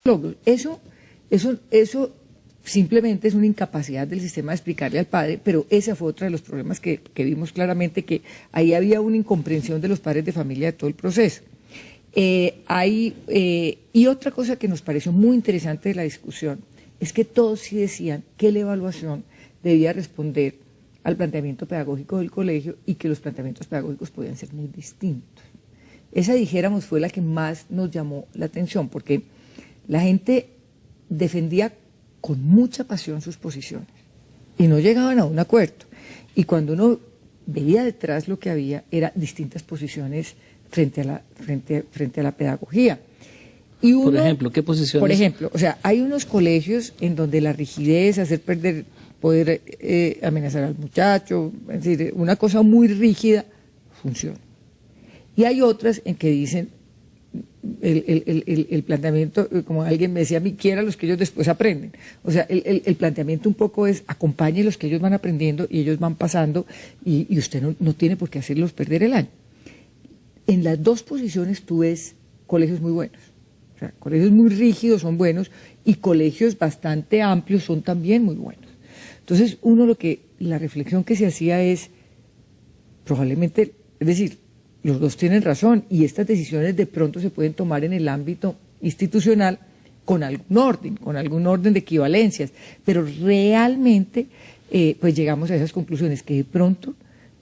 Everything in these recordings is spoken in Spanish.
logros. Eso simplemente es una incapacidad del sistema de explicarle al padre, pero ese fue otro de los problemas que vimos claramente, que ahí había una incomprensión de los padres de familia de todo el proceso. Y otra cosa que nos pareció muy interesante de la discusión es que todos sí decían que la evaluación debía responder al planteamiento pedagógico del colegio y que los planteamientos pedagógicos podían ser muy distintos. Esa, dijéramos, fue la que más nos llamó la atención, porque la gente defendía con mucha pasión sus posiciones y no llegaban a un acuerdo. Y cuando uno veía detrás, lo que había era distintas posiciones frente a la pedagogía. Y uno, por ejemplo, ¿qué posiciones? Por ejemplo, o sea, hay unos colegios en donde la rigidez, hacer perder, poder amenazar al muchacho, es decir, una cosa muy rígida, funciona. Y hay otras en que dicen, el planteamiento, como alguien me decía a mí, quiera los que ellos después aprenden. O sea, el planteamiento un poco es, acompañe los que ellos van aprendiendo y ellos van pasando, y usted no tiene por qué hacerlos perder el año. En las dos posiciones tú ves colegios muy buenos. O sea, colegios muy rígidos son buenos y colegios bastante amplios son también muy buenos. Entonces, la reflexión que se hacía es, probablemente, es decir, los dos tienen razón y estas decisiones de pronto se pueden tomar en el ámbito institucional con algún orden de equivalencias, pero realmente pues llegamos a esas conclusiones que de pronto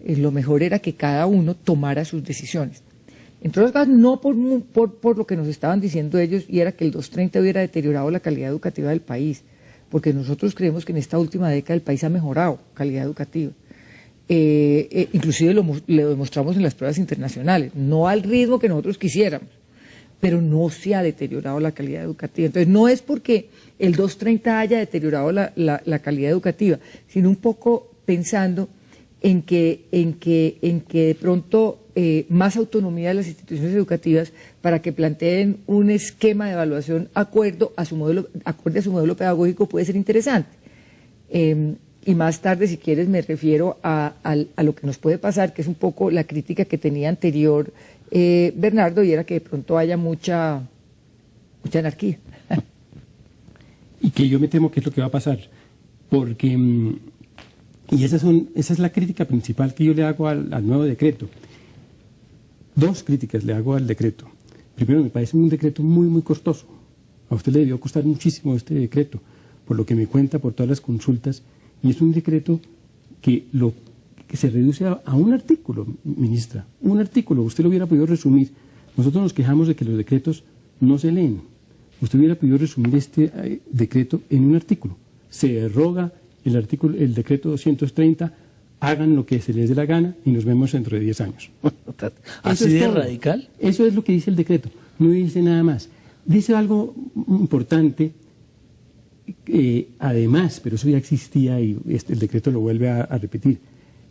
lo mejor era que cada uno tomara sus decisiones. En todas las cosas, no por lo que nos estaban diciendo ellos, y era que el 230 hubiera deteriorado la calidad educativa del país, porque nosotros creemos que en esta última década el país ha mejorado calidad educativa. Inclusive lo demostramos en las pruebas internacionales, no al ritmo que nosotros quisiéramos, pero no se ha deteriorado la calidad educativa. Entonces no es porque el 230 haya deteriorado la calidad educativa, sino un poco pensando en que de pronto más autonomía de las instituciones educativas para que planteen un esquema de evaluación acorde a su modelo pedagógico puede ser interesante. Y más tarde, si quieres, me refiero a lo que nos puede pasar, que es un poco la crítica que tenía anterior Bernardo, y era que de pronto haya mucha anarquía. Y que yo me temo que es lo que va a pasar, porque, y esa es la crítica principal que yo le hago al nuevo decreto. Dos críticas le hago al decreto. Primero, me parece un decreto muy, muy costoso. A usted le debió costar muchísimo este decreto, por lo que me cuenta, por todas las consultas. Y es un decreto que se reduce a un artículo, ministra, un artículo. Usted lo hubiera podido resumir. Nosotros nos quejamos de que los decretos no se leen. Usted hubiera podido resumir este decreto en un artículo. Se deroga el decreto 230, hagan lo que se les dé la gana y nos vemos dentro de 10 años. ¿Así de radical? Eso es lo que dice el decreto, no dice nada más. Dice algo importante. Además, pero eso ya existía y el decreto lo vuelve a repetir,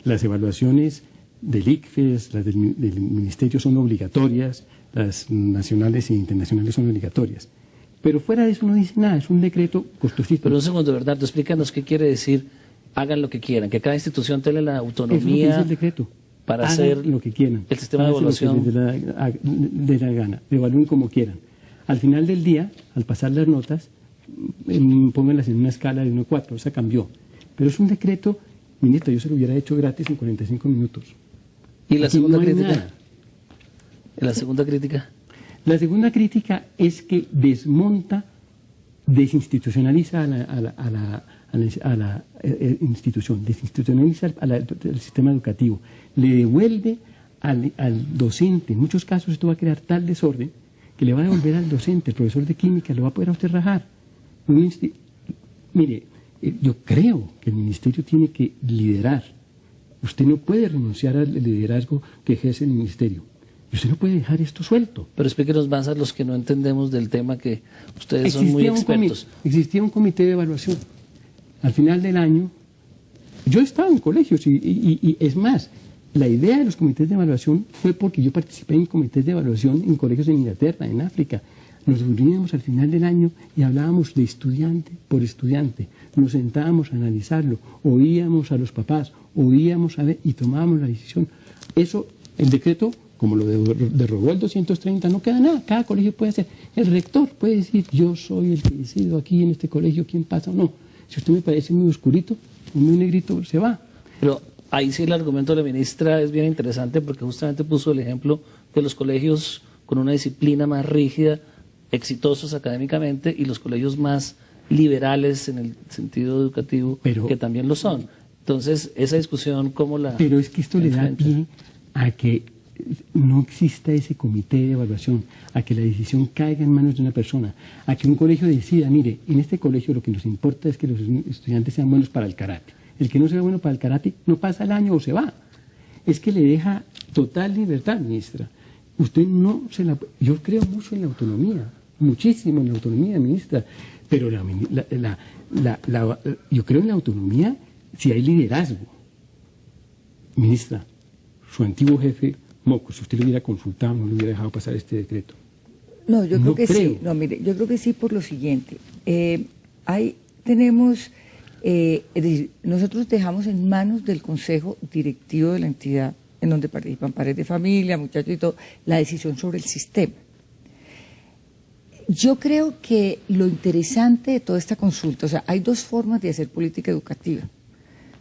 las evaluaciones del ICFES, las del Ministerio son obligatorias, las nacionales e internacionales son obligatorias. Pero fuera de eso no dice nada, es un decreto costosísimo. Pero un segundo, Bernardo, explícanos qué quiere decir, hagan lo que quieran, que cada institución tenga la autonomía es lo que dice el decreto. Para hagan hacer lo que quieran, el sistema de evaluación. Lo que les dé la gana, evalúen como quieran. Al final del día, al pasar las notas, pónganlas en una escala de 1 a 4, esa cambió. Pero es un decreto, ministra, yo se lo hubiera hecho gratis en 45 minutos. ¿Y la segunda crítica? Nada. ¿La segunda crítica? La segunda crítica es que desinstitucionaliza a la institución, desinstitucionaliza al sistema educativo, le devuelve al docente. En muchos casos esto va a crear tal desorden que le va a devolver al docente, el profesor de química, lo va a poder a usted rajar. Mire, yo creo que el ministerio tiene que liderar. Usted no puede renunciar al liderazgo que ejerce el ministerio. Usted no puede dejar esto suelto. Pero explíquenos más a los que no entendemos del tema, que ustedes son muy expertos. Existía un comité de evaluación. Al final del año, yo estaba en colegios y es más, la idea de los comités de evaluación fue porque yo participé en comités de evaluación en colegios en Inglaterra, en África. Nos reuníamos al final del año y hablábamos de estudiante por estudiante. Nos sentábamos a analizarlo, oíamos a los papás, oíamos a ver y tomábamos la decisión. Eso, el decreto como lo derogó el 230, no queda nada, cada colegio puede hacer. El rector puede decir, yo soy el que decido aquí en este colegio quién pasa o no. Si usted me parece muy oscurito, muy negrito, se va. Pero ahí sí el argumento de la ministra es bien interesante porque justamente puso el ejemplo de los colegios con una disciplina más rígida, exitosos académicamente, y los colegios más liberales en el sentido educativo, que también lo son. Entonces, esa discusión, ¿cómo la Pero es que esto enfrenta? le da pie a que no exista ese comité de evaluación, a que la decisión caiga en manos de una persona, a que un colegio decida, mire, en este colegio lo que nos importa es que los estudiantes sean buenos para el karate. El que no sea bueno para el karate no pasa el año o se va. Es que le deja total libertad, ministra. Usted no se la... Yo creo mucho en la autonomía, muchísimo en la autonomía, ministra, pero yo creo en la autonomía si hay liderazgo. Ministra, su antiguo jefe, Moco, si usted lo hubiera consultado, no le hubiera dejado pasar este decreto. No, yo creo que sí. No, mire, yo creo que sí por lo siguiente. Tenemos, es decir, nosotros dejamos en manos del Consejo Directivo de la entidad, en donde participan padres de familia, muchachos y todo, la decisión sobre el sistema. Yo creo que lo interesante de toda esta consulta, o sea, hay dos formas de hacer política educativa.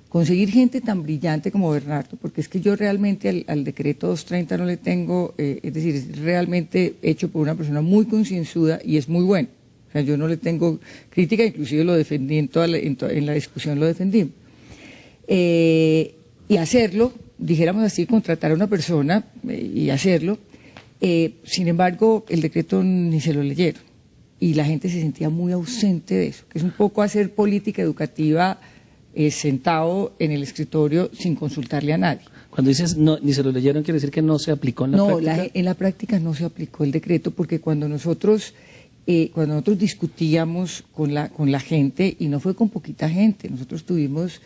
Conseguir gente tan brillante como Bernardo, porque es que yo realmente al decreto 230 no le tengo, es decir, es realmente hecho por una persona muy concienzuda y es muy bueno. O sea, yo no le tengo crítica, inclusive lo defendí en la discusión, lo defendí. Y hacerlo, dijéramos así, contratar a una persona y hacerlo. Sin embargo, el decreto ni se lo leyeron y la gente se sentía muy ausente de eso, que es un poco hacer política educativa sentado en el escritorio sin consultarle a nadie. Cuando dices no, ni se lo leyeron, ¿quiere decir que no se aplicó en la práctica? No, en la práctica no se aplicó el decreto porque cuando nosotros discutíamos con la gente, y no fue con poquita gente, nosotros tuvimos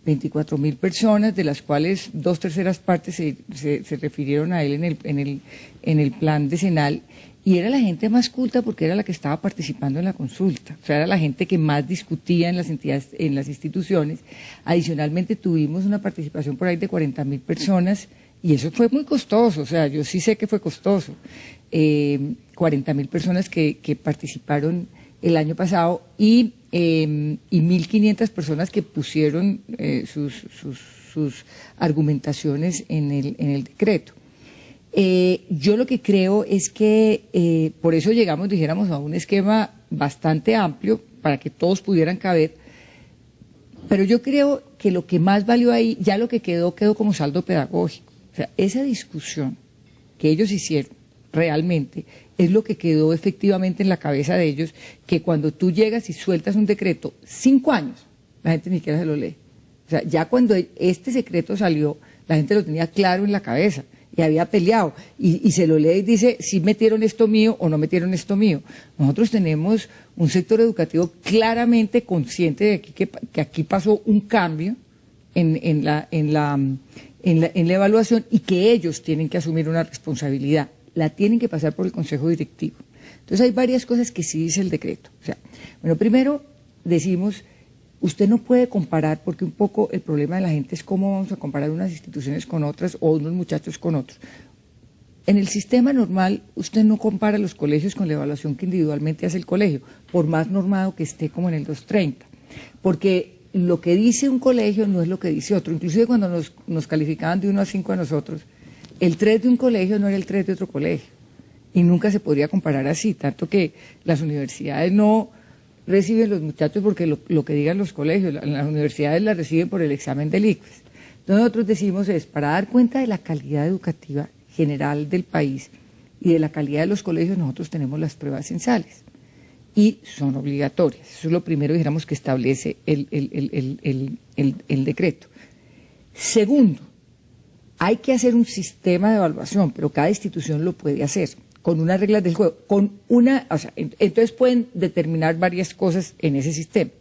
24.000 personas, de las cuales 2/3 partes se refirieron a él en el plan decenal, y era la gente más culta porque era la que estaba participando en la consulta, o sea, era la gente que más discutía en las entidades, en las instituciones. Adicionalmente tuvimos una participación por ahí de 40.000 personas, y eso fue muy costoso, o sea, yo sí sé que fue costoso. 40.000 personas que participaron el año pasado y 1.500 personas que pusieron sus argumentaciones en el decreto. Yo lo que creo es que por eso llegamos, dijéramos, a un esquema bastante amplio para que todos pudieran caber, pero yo creo que lo que más valió ahí, ya lo que quedó como saldo pedagógico. O sea, esa discusión que ellos hicieron realmente es lo que quedó efectivamente en la cabeza de ellos, que cuando tú llegas y sueltas un decreto, 5 años, la gente ni siquiera se lo lee. O sea, ya cuando este decreto salió, la gente lo tenía claro en la cabeza y había peleado, y se lo lee y dice si metieron esto mío o no metieron esto mío. Nosotros tenemos un sector educativo claramente consciente de que aquí pasó un cambio en la evaluación y que ellos tienen que asumir una responsabilidad. La tienen que pasar por el Consejo Directivo. Entonces hay varias cosas que sí dice el decreto. O sea, bueno, primero decimos, usted no puede comparar, porque un poco el problema de la gente es cómo vamos a comparar unas instituciones con otras o unos muchachos con otros. En el sistema normal, usted no compara los colegios con la evaluación que individualmente hace el colegio, por más normado que esté como en el 230, porque lo que dice un colegio no es lo que dice otro. Inclusive cuando nos calificaban de 1 a 5 a nosotros, el 3 de un colegio no era el 3 de otro colegio, y nunca se podría comparar así, tanto que las universidades no reciben los muchachos porque lo que digan los colegios, las universidades las reciben por el examen del ICFES. Entonces nosotros decimos es, para dar cuenta de la calidad educativa general del país y de la calidad de los colegios, nosotros tenemos las pruebas censales, y son obligatorias. Eso es lo primero, dijéramos, que establece el decreto. Segundo, hay que hacer un sistema de evaluación, pero cada institución lo puede hacer, con unas reglas del juego, entonces pueden determinar varias cosas en ese sistema.